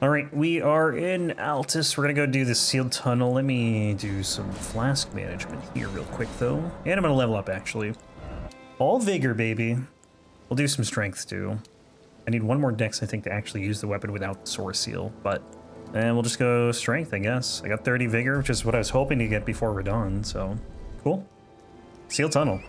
All right, we are in Altus. We're gonna go do the sealed tunnel. Let me do some flask management here real quick though. And I'm gonna level up actually. All vigor, baby. We'll do some strength too. I need one more dex, I think, to actually use the weapon without the source seal, and we'll just go strength, I guess. I got 30 vigor, which is what I was hoping to get before Radon, so cool. Sealed tunnel.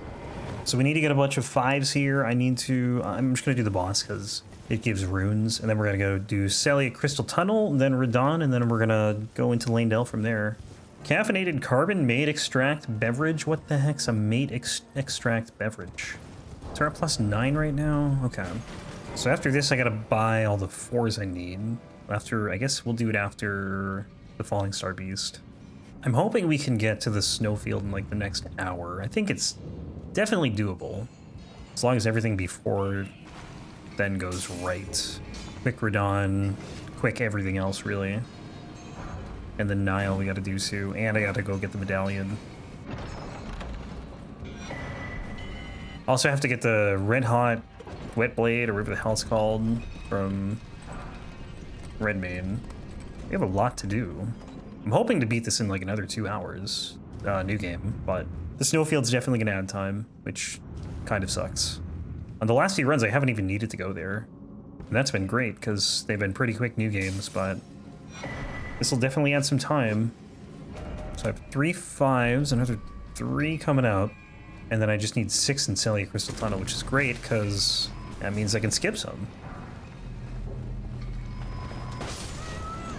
So we need to get a bunch of 5s here. I'm just gonna do the boss because it gives runes, and then we're gonna go do Celia Crystal Tunnel, then Radon, and then we're gonna go into Lanedell from there. Caffeinated carbon mate extract beverage. What the heck's a mate extract beverage? Is there a +9 right now? Okay. So after this, I gotta buy all the 4s I need. I guess we'll do it after the Falling Star Beast. I'm hoping we can get to the snowfield in like the next hour. I think it's definitely doable, as long as everything before then goes right. Quick Radon, quick everything else really. And then Nile we gotta do too, and I gotta go get the medallion. Also have to get the Red Hot Wet Blade, or whatever the hell it's called, from Redmane. We have a lot to do. I'm hoping to beat this in like another 2 hours, new game, but the snowfield's definitely gonna add time, which kind of sucks. On the last few runs, I haven't even needed to go there. And that's been great, because they've been pretty quick new games, but this will definitely add some time. So I have 3 5s, another 3 coming up, and then I just need 6 in Celia Crystal Tunnel, which is great, because that means I can skip some.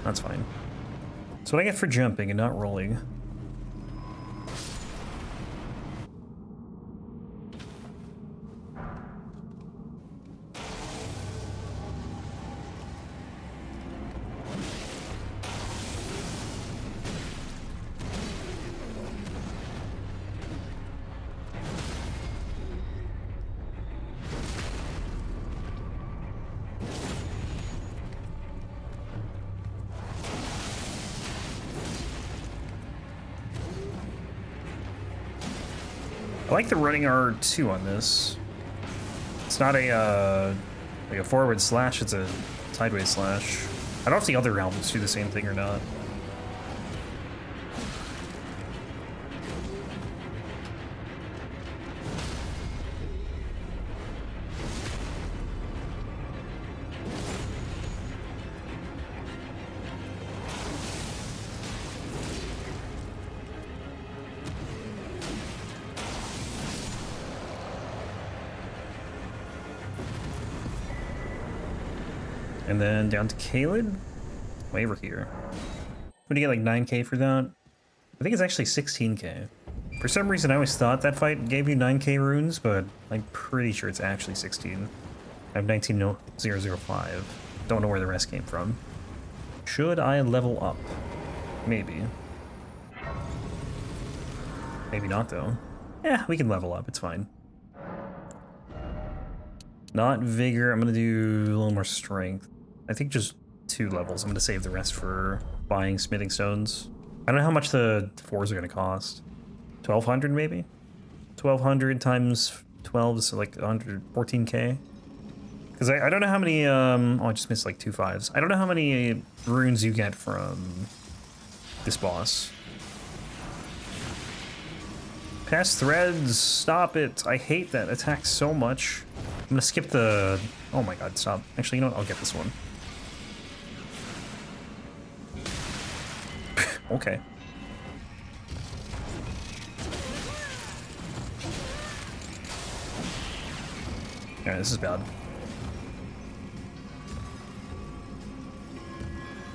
That's fine. That's what I get for jumping and not rolling. I like the running R2 on this. It's not a like a forward slash, it's a sideways slash. I don't know if the other albums do the same thing or not. And then down to Kaled, way over here. What do you get, like 9k for that? I think it's actually 16k. For some reason, I always thought that fight gave you 9k runes, but I'm pretty sure it's actually 16. I have 19,005. Don't know where the rest came from. Should I level up? Maybe. Maybe not, though. Yeah, we can level up. It's fine. Not vigor. I'm gonna do a little more strength. I think just 2 levels. I'm gonna save the rest for buying smithing stones. I don't know how much the 4s are gonna cost. 1,200 maybe? 1,200 times 12 is like 114k. Because I don't know how many, oh, I just missed like 2 5s. I don't know how many runes you get from this boss. Pass threads, stop it. I hate that attack so much. I'm gonna skip the, oh my god, stop. Actually, you know what, I'll get this one. Okay. Alright, this is bad.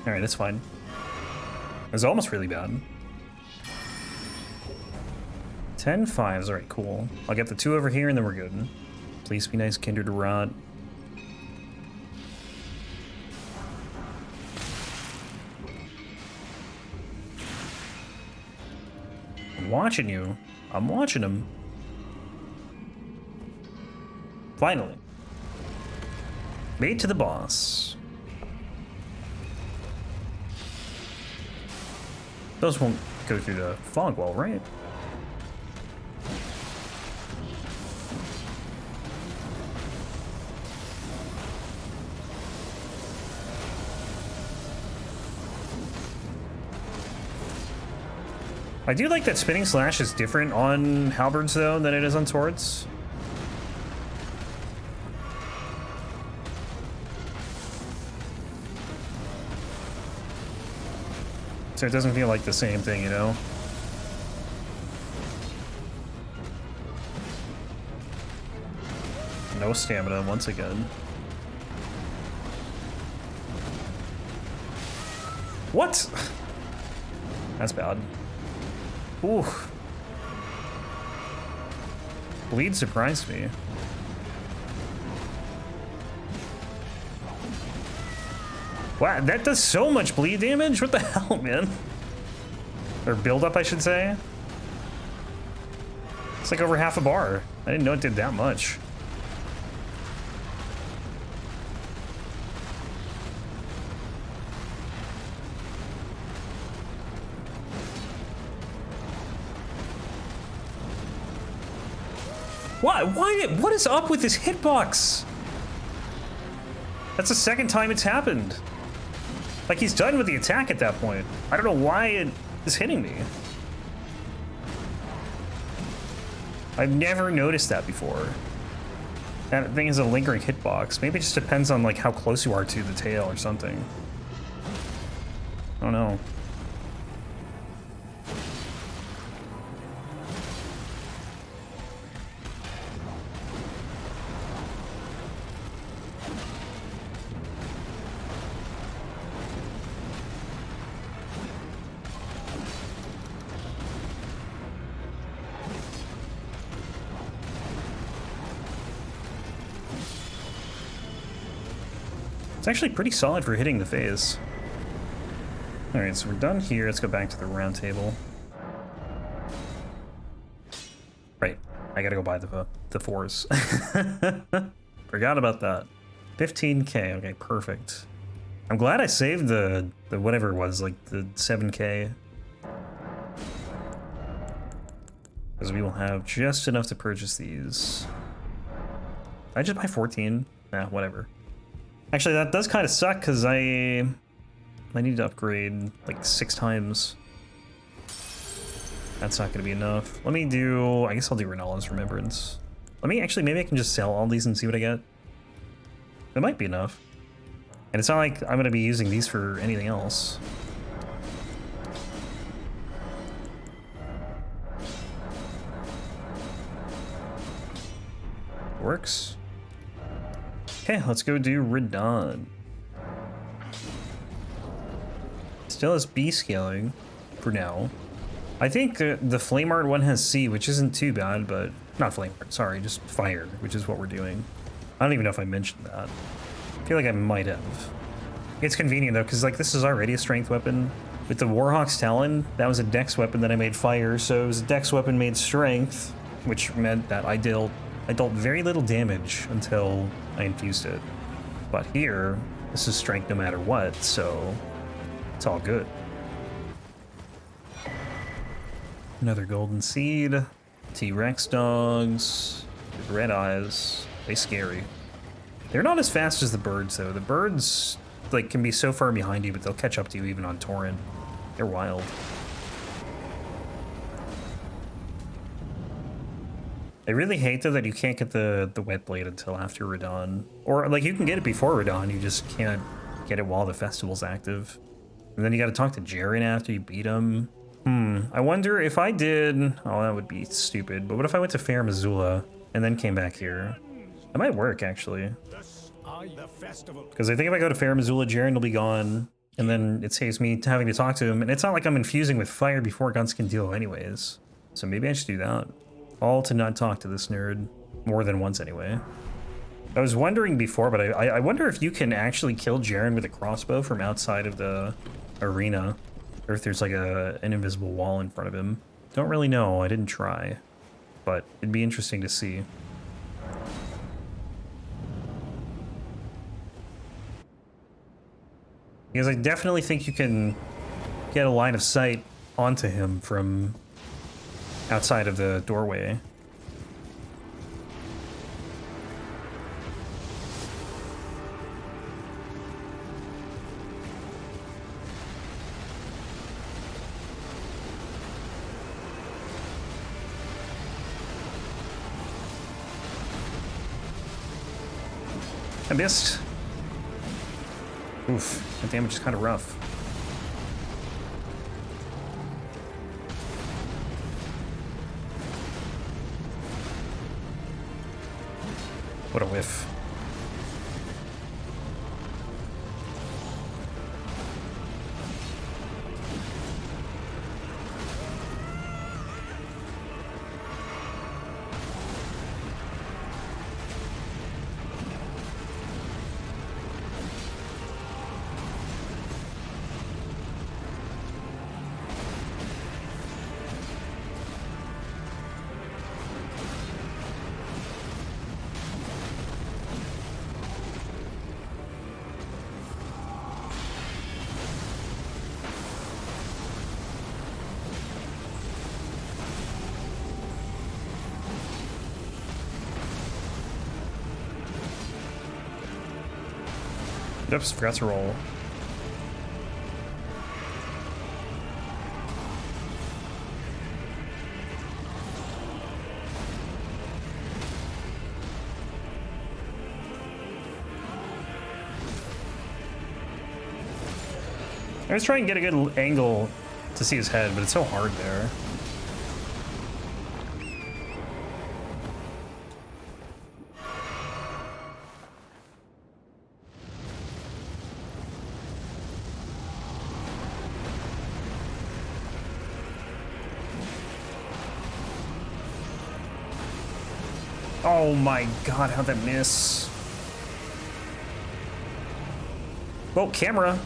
Alright, that's fine. It was almost really bad. 10 5s, alright, cool. I'll get the 2 over here and then we're good. Please be nice, Kindred Rot. I'm watching you. I'm watching him. Finally. Made to the boss. Those won't go through the fog wall, right? I do like that spinning slash is different on halberds though than it is on swords. So it doesn't feel like the same thing, you know? No stamina once again. What? That's bad. Ooh. Bleed surprised me. Wow, that does so much bleed damage? What the hell, man? Or build up, I should say. It's like over half a bar. I didn't know it did that much. What is up with this hitbox? That's the second time it's happened. Like, he's done with the attack at that point. I don't know why it is hitting me. I've never noticed that before. That thing is a lingering hitbox. Maybe it just depends on, like, how close you are to the tail or something. I don't know. It's actually pretty solid for hitting the face. Alright, so we're done here. Let's go back to the round table. Right, I gotta go buy the fours. Forgot about that. 15k, okay, perfect. I'm glad I saved the whatever it was, like the 7k. Because we will have just enough to purchase these. Did I just buy 14? Nah, whatever. Actually, that does kind of suck because I need to upgrade like 6 times. That's not going to be enough. Let me do, I guess I'll do Renala's Remembrance. Let me actually, maybe I can just sell all these and see what I get. It might be enough. And it's not like I'm going to be using these for anything else. Works. Okay, let's go do Radon. Still has B scaling for now. I think the Flame Art one has C, which isn't too bad, but not Flame Art, sorry, just Fire, which is what we're doing. I don't even know if I mentioned that. I feel like I might have. It's convenient though, because like this is already a strength weapon. With the Warhawk's Talon, that was a dex weapon that I made Fire, so it was a dex weapon made strength, which meant that I dealt very little damage until I infused it. But here, this is strength no matter what, so it's all good. Another golden seed. T-Rex dogs. Red eyes. They scary. They're not as fast as the birds though. The birds like can be so far behind you, but they'll catch up to you even on Torrent. They're wild. I really hate though that you can't get the wet blade until after Radon. Or like you can get it before Radon, you just can't get it while the festival's active. And then you gotta talk to Jaren after you beat him. I wonder if I did, oh that would be stupid, but what if I went to Fair Missoula and then came back here? That might work actually. Because I think if I go to Fair Missoula, Jaren will be gone, and then it saves me having to talk to him, and it's not like I'm infusing with fire before Guns can deal anyways. So maybe I should do that. All to not talk to this nerd. More than once, anyway. I was wondering before, but I wonder if you can actually kill Jaren with a crossbow from outside of the arena. Or if there's like an invisible wall in front of him. Don't really know, I didn't try. But it'd be interesting to see. Because I definitely think you can get a line of sight onto him from outside of the doorway. missed. Oof, that damage is kind of rough. What a whiff. Oops, forgot to roll. I was trying to get a good angle to see his head, but it's so hard there. Oh my god, how'd that miss? Oh, camera.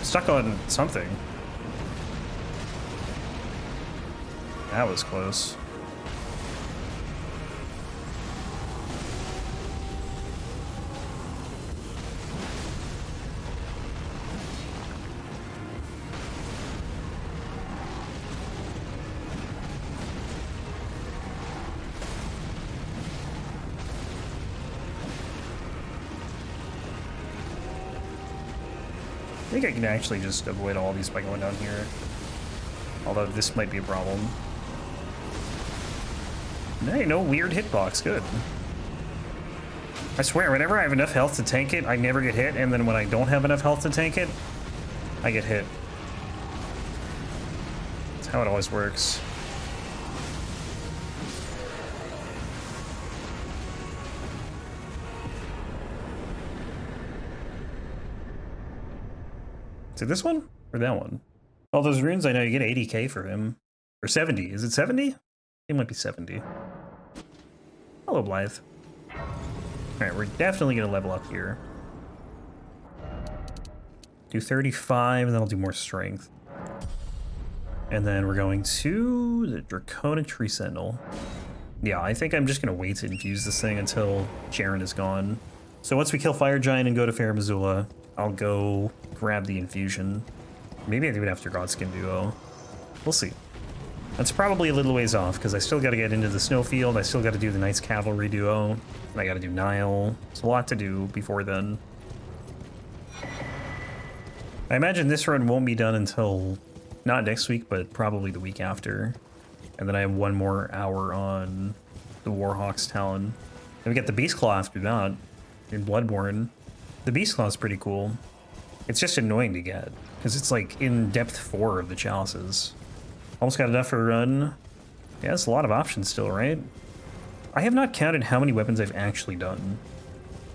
Stuck on something. That was close. I think I can actually just avoid all these by going down here. Although this might be a problem. Hey, no weird hitbox, good. I swear, whenever I have enough health to tank it, I never get hit, and then when I don't have enough health to tank it, I get hit. That's how it always works. Is it this one or that one? All those runes, I know you get 80k for him. Or 70. Is it 70? It might be 70. Hello, Glaive. Alright, we're definitely going to level up here. Do 35, and then I'll do more strength. And then we're going to the Draconic Tree Sentinel. Yeah, I think I'm just going to wait to infuse this thing until Jaren is gone. So once we kill Fire Giant and go to Fair Missoula, I'll go grab the infusion. Maybe I do it after Godskin Duo. We'll see. That's probably a little ways off, because I still got to get into the Snowfield, I still got to do the Knights Cavalry Duo, and I got to do Nile. There's a lot to do before then. I imagine this run won't be done until, not next week, but probably the week after. And then I have one more hour on the Warhawk's Talon. Then we get the Beast Claw after that, in Bloodborne. The Beast Claw is pretty cool. It's just annoying to get, because it's like in depth 4 of the chalices. Almost got enough for a run. Yeah, it's a lot of options still, right? I have not counted how many weapons I've actually done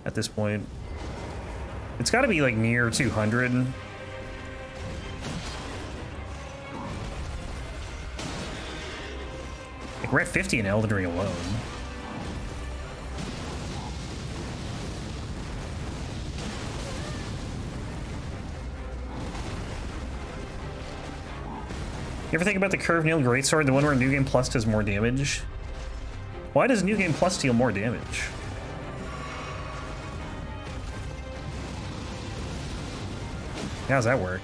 at this point. It's got to be like near 200. Like we're at 50 in Elden Ring alone. You ever think about the Curved Nail Greatsword, the one where New Game Plus does more damage? Why does New Game Plus deal more damage? How does that work?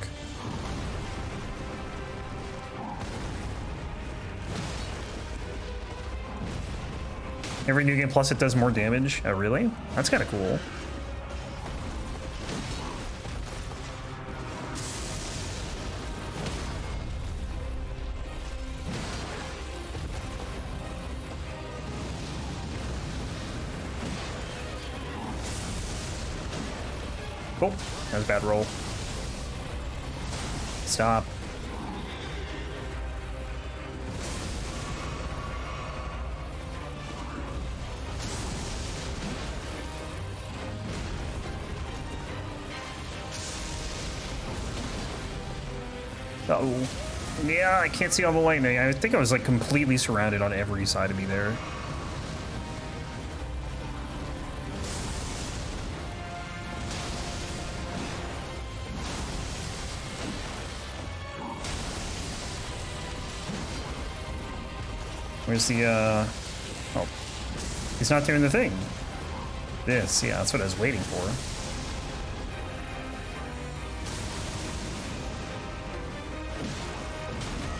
Every New Game Plus it does more damage? Oh, really? That's kind of cool. Oh, that was a bad roll. Stop. Uh-oh. Yeah, I can't see all the lightning. I think I was like completely surrounded on every side of me there. Where's the, oh. He's not doing the thing. This, yeah, that's what I was waiting for.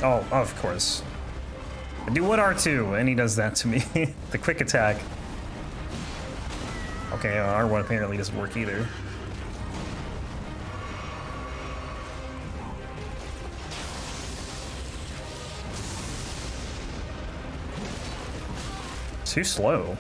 Oh, of course. I do what R2, and he does that to me. The quick attack. Okay, R1 apparently doesn't work either. Too slow.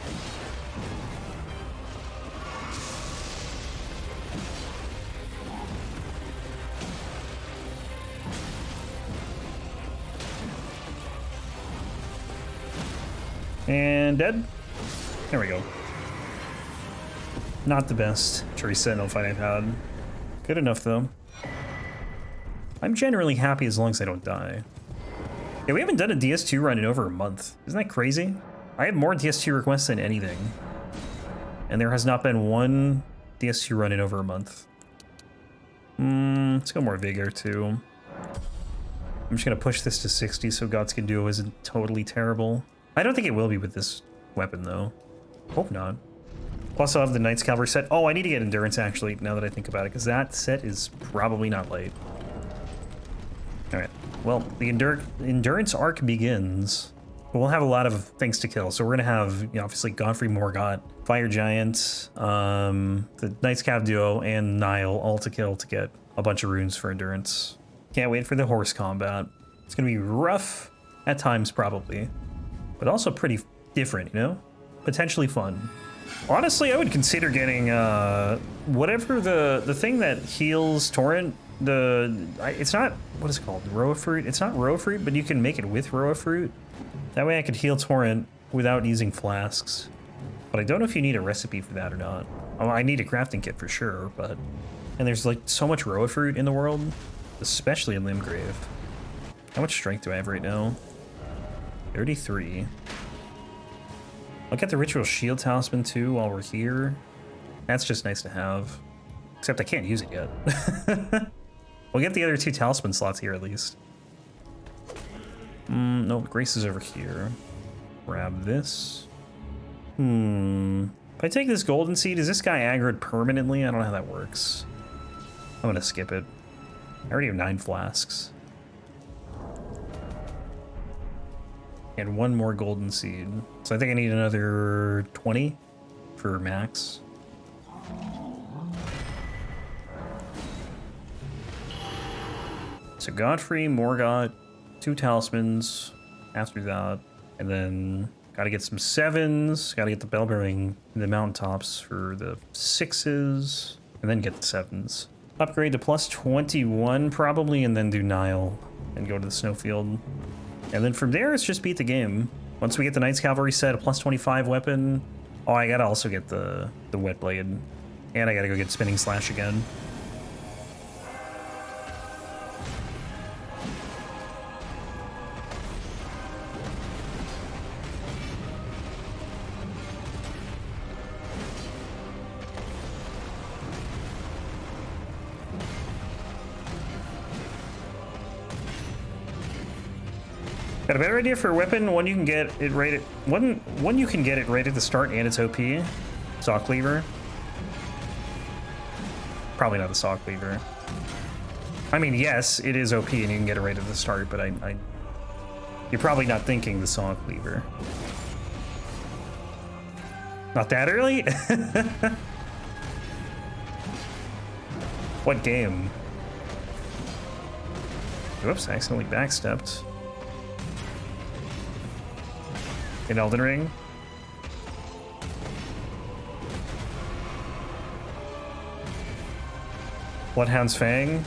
And dead. There we go. Not the best tree sentinel fight I've had. Good enough though. I'm generally happy as long as I don't die. Yeah, we haven't done a DS2 run in over a month. Isn't that crazy? I have more DS2 requests than anything. And there has not been one DS2 run in over a month. Let's go more vigor too. I'm just gonna push this to 60 so Godskin Duo isn't totally terrible. I don't think it will be with this weapon though. Hope not. Plus I'll have the Knights Cavalry set. Oh, I need to get Endurance actually, now that I think about it, because that set is probably not light. Alright, well, the Endurance arc begins. We'll have a lot of things to kill. So we're gonna have, you know, obviously Godfrey Morgott, Fire Giant, the Knights Cav Duo, and Nile all to kill to get a bunch of runes for Endurance. Can't wait for the horse combat. It's gonna be rough at times probably, but also pretty different, you know? Potentially fun. Honestly, I would consider getting whatever the thing that heals Torrent. It's not, what is it called? Roa Fruit? It's not Roa Fruit, but you can make it with Roa Fruit. That way I could heal Torrent without using flasks. But I don't know if you need a recipe for that or not. Oh, I need a crafting kit for sure, but... And there's like so much Roa Fruit in the world, especially in Limgrave. How much strength do I have right now? 33. I'll get the Ritual Shield Talisman too while we're here. That's just nice to have. Except I can't use it yet. We'll get the other 2 talisman slots here at least. No, Grace is over here. Grab this. If I take this golden seed, is this guy aggroed permanently? I don't know how that works. I'm gonna skip it. I already have 9 flasks. And 1 more golden seed. So I think I need another 20 for max. So Godfrey, Morgott, 2 talismans after that, and then gotta get some 7s, gotta get the bell bearing in the mountaintops for the 6s, and then get the 7s. Upgrade to plus 21 probably, and then do Nile and go to the snowfield. And then from there, it's just beat the game. Once we get the Knights Cavalry set, a plus 25 weapon. Oh, I gotta also get the Wet Blade, and I gotta go get Spinning Slash again. Got a better idea for a weapon. One you can get it right at one you can get it right at the start, and it's OP. Saw Cleaver. Probably not the Saw Cleaver. I mean, yes, it is OP, and you can get it right at the start, but you're probably not thinking the Saw Cleaver. Not that early? What game? Whoops! I accidentally backstepped. In Elden Ring. Bloodhound's Fang.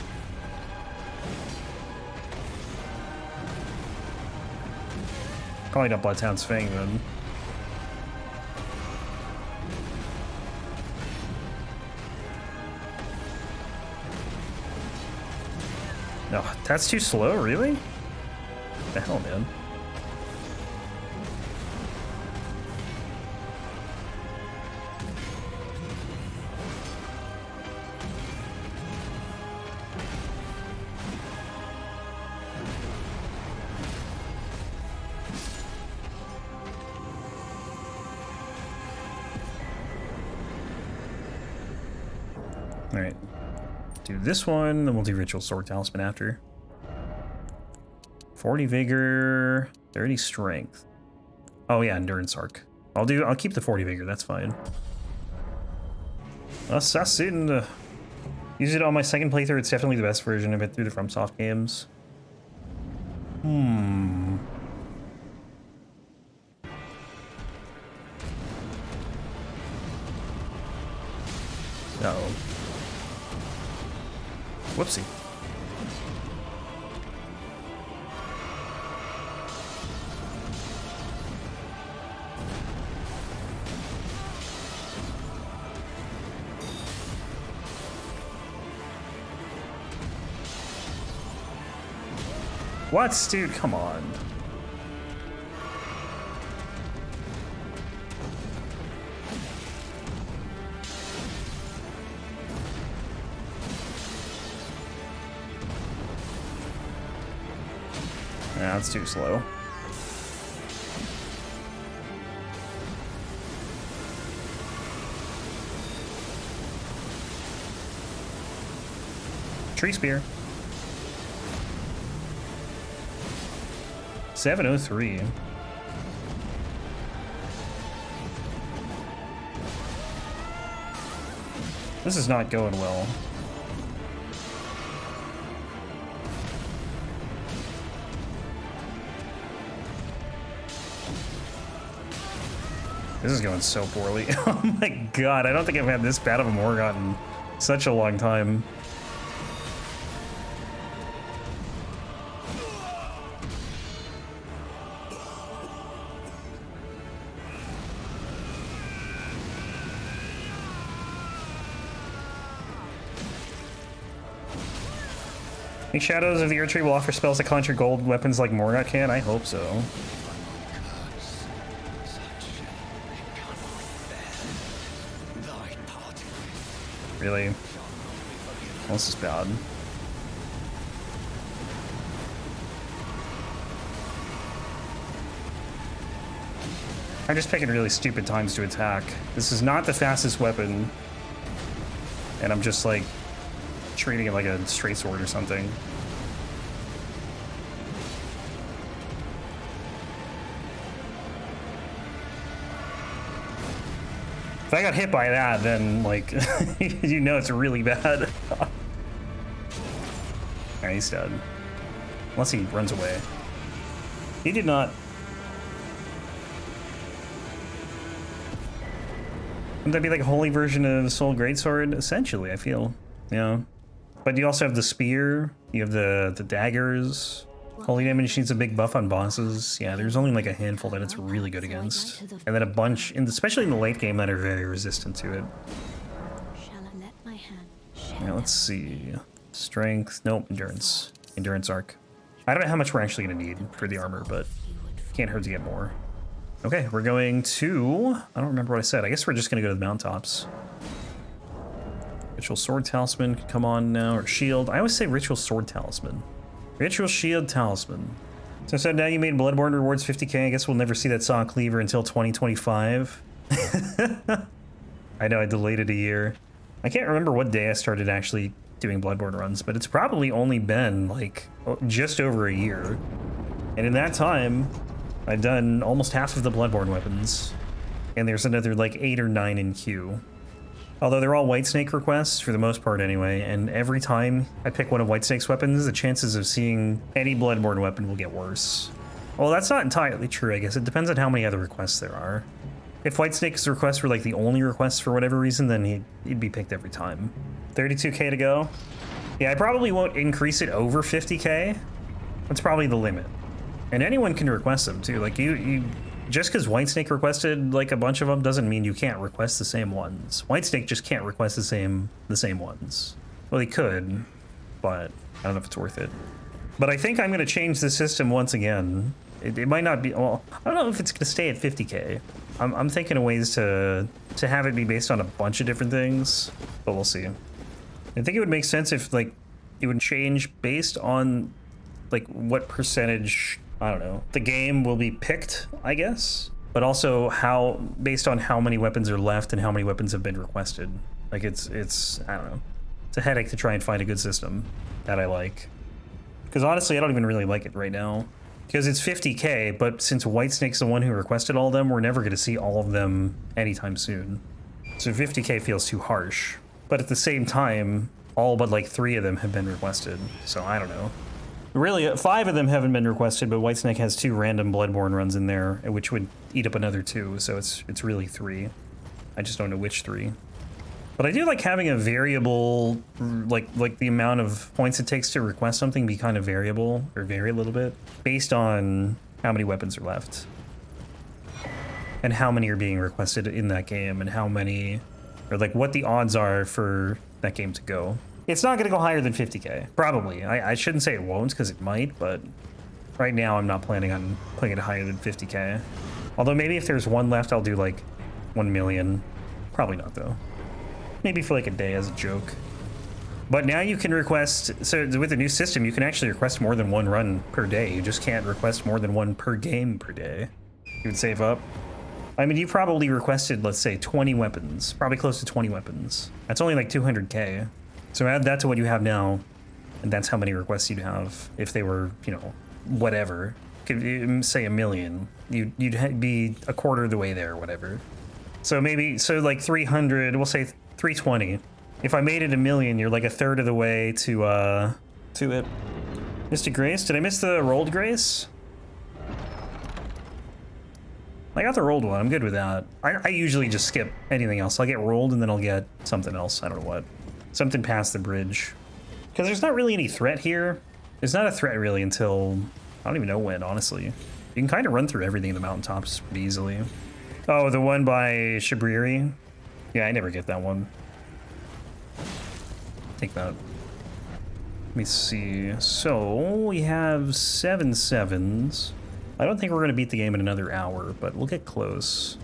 Probably not Bloodhound's Fang then. No, that's too slow, really? What the hell, man? All right, do this one, then we'll do Ritual Sword Talisman after. 40 Vigor, 30 Strength. Oh yeah, Endurance Arc. I'll keep the 40 Vigor, that's fine. Assassin! Use it on my second playthrough, it's definitely the best version of it through the FromSoft games. Uh-oh. Whoopsie. What, dude? Come on. Yeah, that's too slow. Tree Spear. 703. This is not going well. This is going so poorly. Oh my god, I don't think I've had this bad of a Morgott in such a long time. Think Shadows of the Earth Tree will offer spells that conjure gold weapons like Morgott can? I hope so. Really? Well, this is bad. I'm just picking really stupid times to attack. This is not the fastest weapon. And I'm just like treating it like a straight sword or something. If I got hit by that, then, like, you know it's really bad. Alright, he's dead. Unless he runs away. He did not. Wouldn't that be like a holy version of Soul Greatsword? Essentially, I feel. Yeah. But you also have the spear, you have the daggers. Holy damage needs a big buff on bosses. Yeah, there's only like a handful that it's really good against. And then a bunch, especially in the late game, that are very resistant to it. Yeah, let's see. Strength, nope, endurance. Endurance arc. I don't know how much we're actually gonna need for the armor, but can't hurt to get more. Okay, we're going to, I don't remember what I said. I guess we're just gonna go to the mountaintops. Ritual Sword Talisman can come on now, or Shield. I always say Ritual Sword Talisman. Ritual Shield Talisman. So now you made Bloodborne rewards 50k. I guess we'll never see that Saw Cleaver until 2025. I know I delayed it a year. I can't remember what day I started actually doing Bloodborne runs, but it's probably only been like just over a year. And in that time, I've done almost half of the Bloodborne weapons. And there's another like 8 or 9 in queue. Although they're all Whitesnake requests, for the most part anyway, and every time I pick one of Whitesnake's weapons, the chances of seeing any Bloodborne weapon will get worse. Well, that's not entirely true, I guess. It depends on how many other requests there are. If Whitesnake's requests were like the only requests for whatever reason, then he'd be picked every time. 32k to go. Yeah, I probably won't increase it over 50k. That's probably the limit. And anyone can request them too. Like you just because Whitesnake requested like a bunch of them doesn't mean you can't request the same ones. Whitesnake just can't request the same ones. Well, he could, but I don't know if it's worth it. But I think I'm going to change the system once again. It might not be, well, I don't know if it's going to stay at 50k. I'm thinking of ways to have it be based on a bunch of different things, but we'll see. I think it would make sense if like it would change based on like what percentage, I don't know, the game will be picked, I guess, but also how, based on how many weapons are left and how many weapons have been requested. Like it's I don't know, it's a headache to try and find a good system that I like. Because honestly, I don't even really like it right now. Because it's 50k, but since Whitesnake's the one who requested all of them, we're never going to see all of them anytime soon. So 50k feels too harsh. But at the same time, all but like 3 of them have been requested. So I don't know. Really, 5 of them haven't been requested, but Whitesnake has 2 random Bloodborne runs in there, which would eat up another 2, so it's really 3. I just don't know which 3. But I do like having a variable, like the amount of points it takes to request something be kind of variable, or vary a little bit, based on how many weapons are left. And how many are being requested in that game, and how many, or like what the odds are for that game to go. It's not gonna go higher than 50k, probably. I shouldn't say it won't, because it might, but right now I'm not planning on putting it higher than 50k. Although maybe if there's one left, I'll do like 1 million. Probably not though. Maybe for like a day as a joke. But now you can request, so with the new system, you can actually request more than 1 run per day. You just can't request more than 1 per game per day. You would save up. I mean, you probably requested, let's say, 20 weapons. Probably close to 20 weapons. That's only like 200k. So add that to what you have now, and that's how many requests you'd have if they were, you know, whatever. Could say 1 million. You'd be a quarter of the way there or whatever. So maybe, so like 300, we'll say 320. If I made it 1 million, you're like a third of the way to it. Missed a grace? Did I miss the rolled grace? I got the rolled one, I'm good with that. I usually just skip anything else. I'll get rolled and then I'll get something else, I don't know what. Something past the bridge. Because there's not really any threat here. There's not a threat really until, I don't even know when, honestly. You can kind of run through everything in the mountaintops pretty easily. Oh, the one by Shabriri? Yeah, I never get that one. Take that. Let me see. So, we have 7 7s. I don't think we're going to beat the game in another hour, but we'll get close.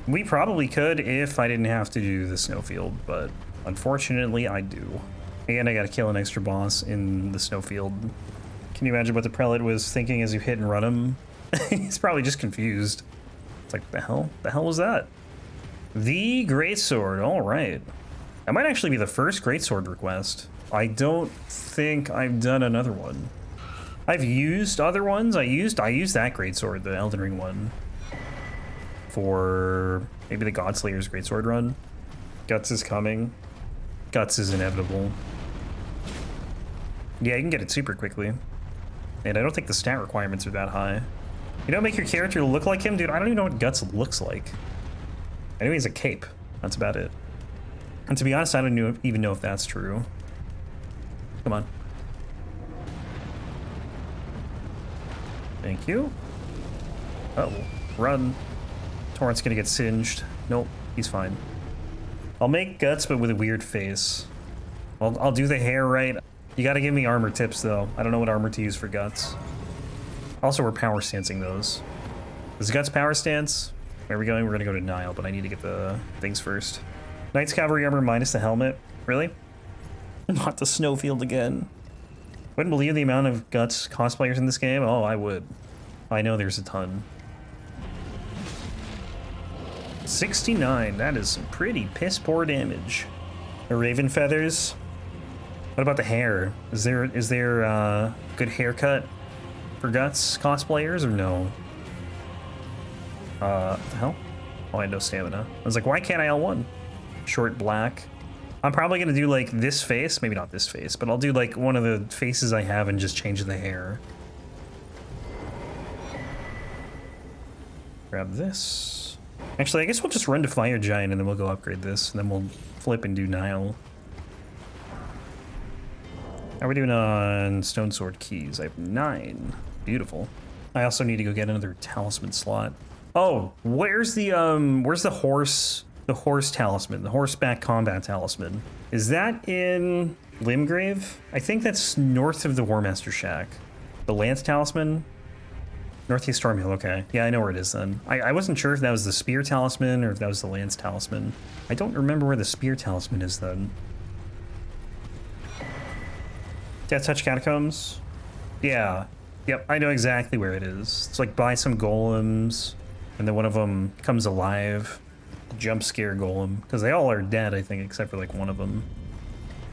We probably could if I didn't have to do the snowfield, but unfortunately I do. And I got to kill an extra boss in the snowfield. Can you imagine what the prelate was thinking as you hit and run him? He's probably just confused. It's like, the hell? The hell was that? The greatsword, all right. That might actually be the first greatsword request. I don't think I've done another one. I've used other ones. I used that greatsword, the Elden Ring one, for maybe the Godslayer's greatsword run. Guts is coming. Guts is inevitable. Yeah, you can get it super quickly. And I don't think the stat requirements are that high. You don't make your character look like him? Dude, I don't even know what Guts looks like. I know he has a cape. That's about it. And to be honest, I don't even know if that's true. Come on. Thank you. Uh-oh. Run. Torrent's gonna get singed. Nope, he's fine. I'll make Guts, but with a weird face. I'll do the hair right. You gotta give me armor tips, though. I don't know what armor to use for Guts. Also, we're power stancing those. Is Guts power stance? Where are we going? We're gonna go to Nile, but I need to get the things first. Knight's Cavalry armor minus the helmet. Really? Not the snowfield again. Wouldn't believe the amount of Guts cosplayers in this game. Oh, I would. I know there's a ton. 69. That is some pretty piss poor damage. The raven feathers. What about the hair? Is there a good haircut for Guts cosplayers or no? What the hell? Oh, I had no stamina. I was like, why can't I L1? Short black. I'm probably gonna do like this face, maybe not this face, but I'll do like one of the faces I have and just change the hair. Grab this. Actually, I guess we'll just run to Fire Giant and then we'll go upgrade this, and then we'll flip and do Nile. How are we doing on stone sword keys? I have 9. Beautiful. I also need to go get another talisman slot. Oh, where's the horse talisman, the horseback combat talisman? Is that in Limgrave? I think that's north of the War Master Shack. The lance talisman? Northeast Stormhill, okay. Yeah, I know where it is then. I wasn't sure if that was the spear talisman or if that was the lance talisman. I don't remember where the spear talisman is then. Death Touch Catacombs? Yeah. Yep, I know exactly where it is. It's like by some golems, and then one of them comes alive. Jump scare golem, because they all are dead, I think, except for like one of them.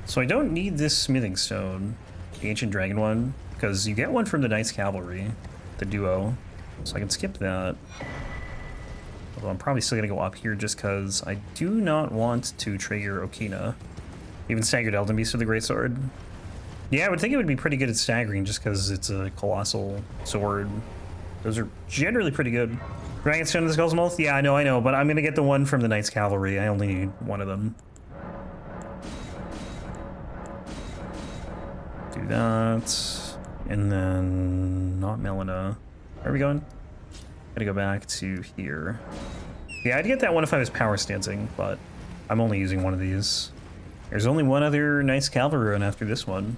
So I don't need this smithing stone, the ancient dragon one, because you get one from the Knights Cavalry, the duo, so I can skip that. Although I'm probably still gonna go up here just because I do not want to trigger Okina. Even staggered Elden Beast with the Greatsword. Yeah, I would think it would be pretty good at staggering just because it's a colossal sword. Those are generally pretty good. Dragonstone of the Skull's Moth? Yeah, I know, but I'm gonna get the one from the Knights Cavalry. I only need one of them. Do that. And then not Melina. Where are we going? Gotta go back to here. Yeah, I'd get that one if I was power stancing, but I'm only using one of these. There's only one other Knights Cavalry run after this one.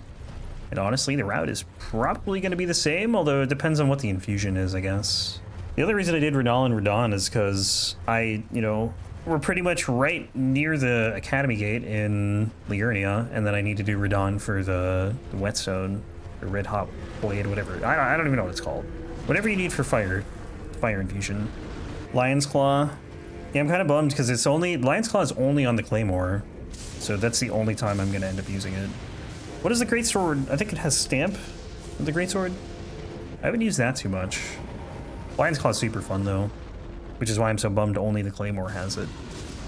And honestly, the route is probably going to be the same, although it depends on what the infusion is, I guess. The other reason I did Radal and Radon is because we're pretty much right near the Academy Gate in Liurnia, and then I need to do Radon for the Whetstone, or Red Hot Blade, whatever. I don't even know what it's called. Whatever you need for fire infusion. Lion's Claw. Yeah, I'm kind of bummed because it's only, Lion's Claw is only on the Claymore, so that's the only time I'm going to end up using it. What is the Greatsword? I think it has Stamp with the Greatsword. I haven't used that too much. Lion's Claw is super fun though, which is why I'm so bummed only the Claymore has it.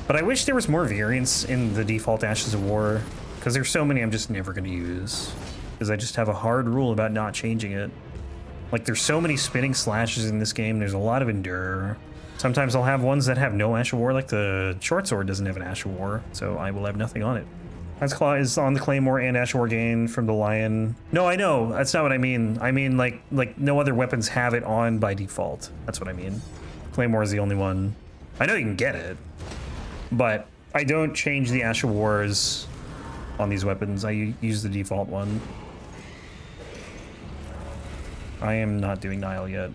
But I wish there was more variance in the default Ashes of War, because there's so many I'm just never going to use. Because I just have a hard rule about not changing it. Like, there's so many spinning slashes in this game, there's a lot of Endure. Sometimes I'll have ones that have no Ash of War, like the Short Sword doesn't have an Ash of War, so I will have nothing on it. Lion's Claw is on the Claymore and Ash of War gain from the Lion. No, I know, that's not what I mean. I mean, like no other weapons have it on by default. That's what I mean. Claymore is the only one. I know you can get it, but I don't change the Ash of Wars on these weapons. I use the default one. I am not doing Nile yet.